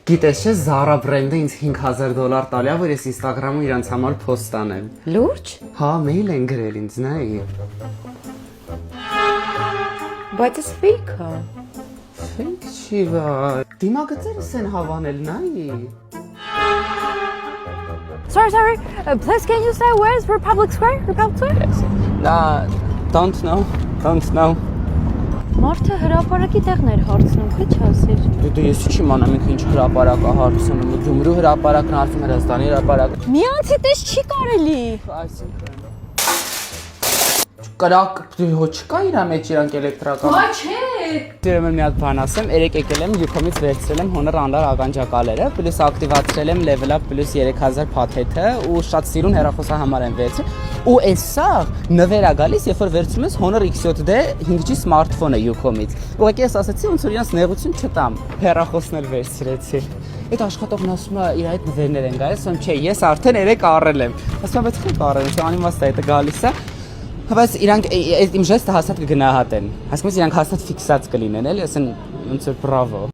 Գիտես չէ, Zara brand-ը ինձ $5000 տալի է, որ ես Instagram-ում իրանց համար post անեմ։ Լուրջ։ Հա, mail են գրել ինձ, նայ։ Բայց էս fake է։ Fake չի բա։ Դիմագծերս են հավանել, նայ։ Sorry, please can you say where is Republic Square? Republic Square? Don't know։ Մարդը հրապարակի տեղն էր հարցնում, քիչ ասիր։ Դու ես չի իմանամ ինքը ինչ հրապարակ է հարցնում, Գյումրու հրապարակն հարցում, Հրազդանի հրապարակը։ Մի անցիտես չի կարելի։ Այսինքն կրակ հո չկա իր մեջ իրանք էլեկտրական։ Հա չէ։ Դերեմ մի հատ բան ասեմ, երեք եկել եմ յուքոմից վերցրել եմ Honor Anlar ականջակալերը, պլյուս ակտիվացրել եմ Level Up + 3000 փաթեթը ու շատ սիրուն հեռախոսահամար եմ վերցրել։ Ու էսա նվեր է գալիս, երբ որ վերցնում ես Honor X7D 5G սմարթֆոնը յուքոմից։ Ուղղակի ես ասացի, ոնց որ իրանց նեղություն չտամ, հեռախոսն էլ վերցրեցի։ Այդ աշխատողն ասում է, իր այդ նվերներ են գալիս, ասում չէ, ես արդեն 3 առել եմ։ Ասում եմ, բայց խի առել եմ, անիմաստ է դա գալիս է։ Բայց իրանք իմ ժեստը հաստատ կգնահատեն։ Հասկանում ես, իրանք հաստատ ֆիքսած կլինեն, էլի, ասեն ոնց որ բրավո։